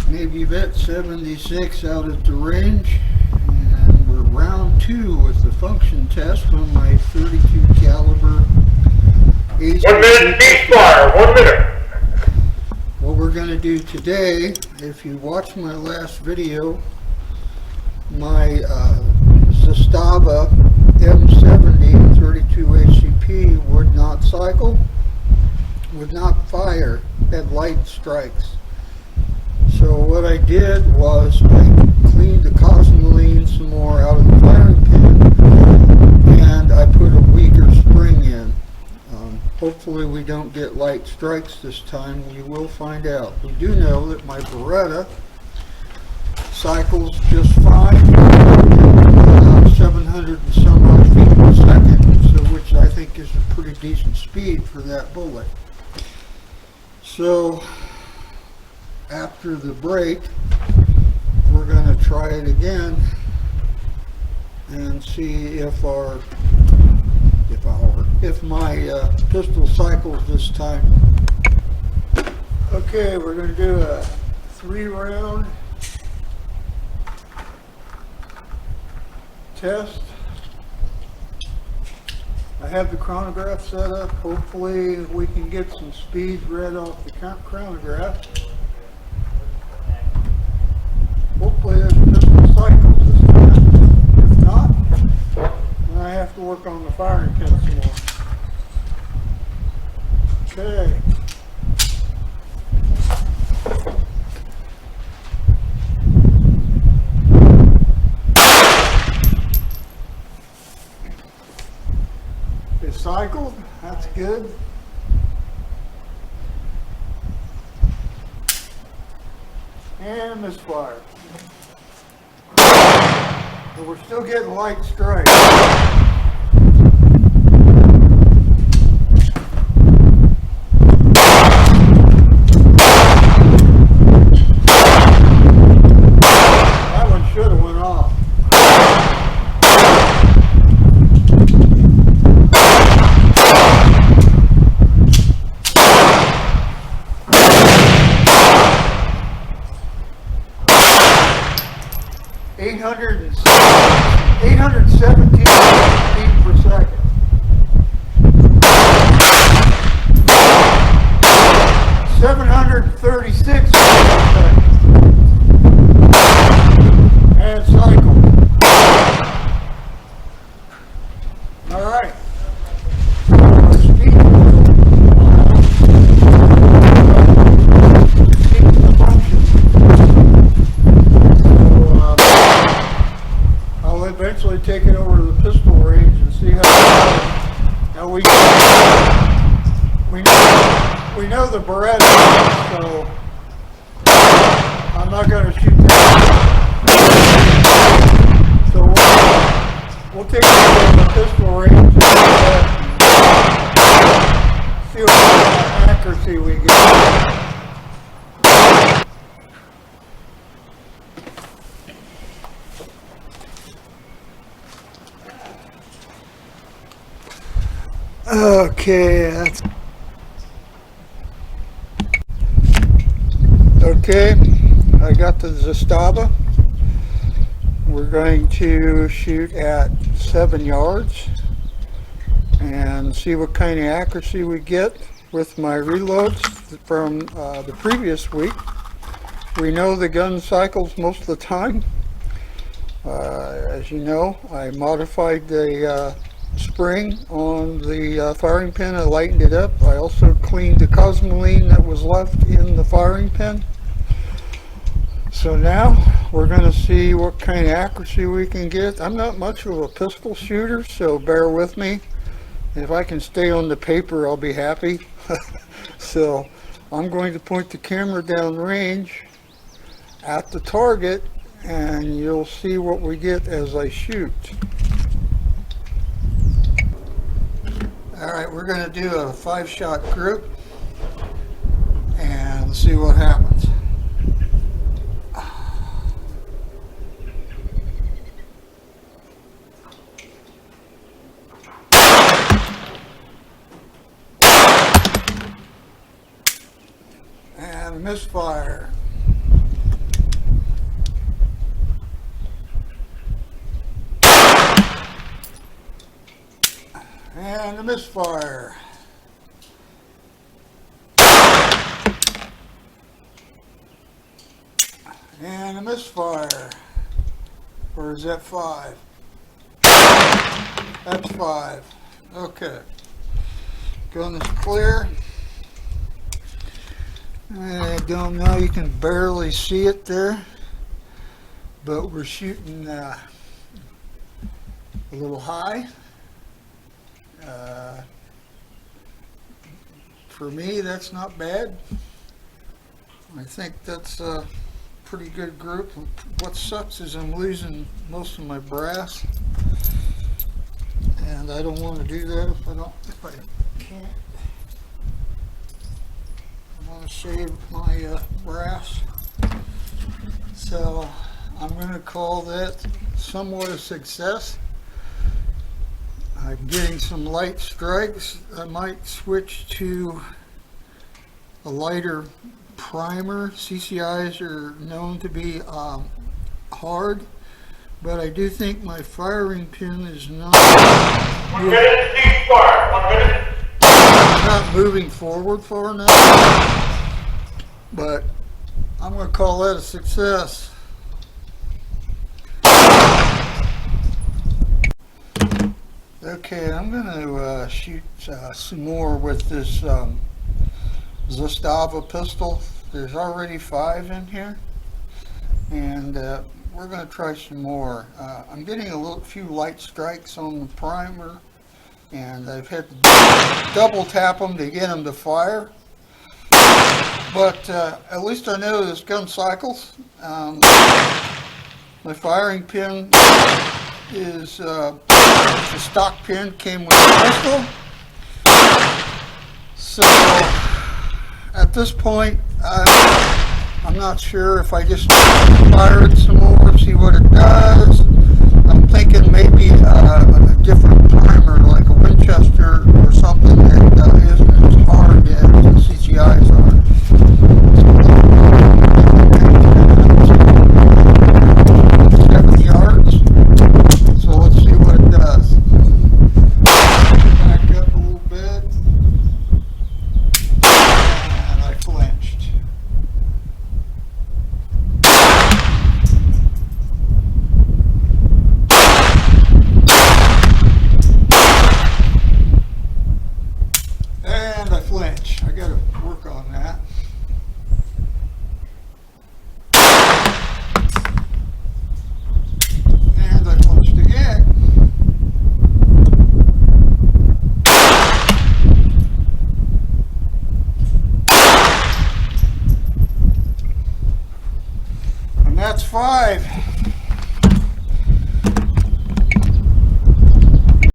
Navy Vet 76 out at the range, and we're round 2 with the function test on my 32 caliber ACP. 1 minute ceasefire, 1 minute. What we're going to do today, if you watch my last video, my Zastava M70 32 ACP would not cycle, would not fire at light strikes. So what I did was I cleaned the cosmoline some more out of the firing pin, and I put a weaker spring in. Hopefully we don't get light strikes this time. We will find out. We do know that my Beretta cycles just fine, 700 and some odd feet per second, so which I think is a pretty decent speed for that bullet. So after the break, we're going to try it again and see if my pistol cycles this time. Okay, we're going to do a 3-round test. I have the chronograph set up. Hopefully we can get some speeds read off the chronograph. Hopefully there's pistol cycles this time. If not, then I have to work on the firing pin some more. Okay. It cycled. That's good. And misfire. But we're still getting light strikes. That one should have went off. $817 feet per second. $736 feet per second. And cycle. All right. Eventually take it over to the pistol range and see how we know the Beretta, so I'm not going to shoot that. So we'll take it over to the pistol range and see what kind of accuracy we get. Okay, I got the Zastava. We're going to shoot at 7 yards and see what kind of accuracy we get with my reloads from the previous week. We know the gun cycles most of the time. As you know, I modified the spring on the firing pin. I lightened it up. I also cleaned the cosmoline that was left in the firing pin. So now we're going to see what kind of accuracy we can get. I'm not much of a pistol shooter, so bear with me. If I can stay on the paper, I'll be happy. So I'm going to point the camera down range at the target, and you'll see what we get as I shoot. Alright, we're going to do a 5-shot group and see what happens. And misfire. And a misfire. And a misfire. Or is that 5? That's 5. Okay. Gun is clear. I don't know, you can barely see it there, but we're shooting a little high. For me, that's not bad. I think that's a pretty good group. What sucks is I'm losing most of my brass, and I don't want to do that if I can't. I want to save my brass, so I'm going to call that somewhat a success. I'm getting some light strikes. I might switch to a lighter primer. CCIs are known to be hard, but I do think my firing pin is not 1 minute, ceasefire. 1 minute. not moving forward far enough, but I'm going to call that a success. Okay, I'm going to shoot some more with this Zastava pistol. There's already 5 in here, and we're going to try some more. I'm getting a few light strikes on the primer, and I've had to double tap them to get them to fire. But at least I know this gun cycles. My firing pin is the stock pin came with the pistol. So at this point, I'm not sure if I just fire it some more, see what it does. I'm thinking maybe a different primer, like a Winchester or something that isn't as hard as the CCIs are. 70 yards. So let's see what it does. Back up a little bit. And I flinched. And I flinch. I gotta work on that. And I flinched again. And that's 5.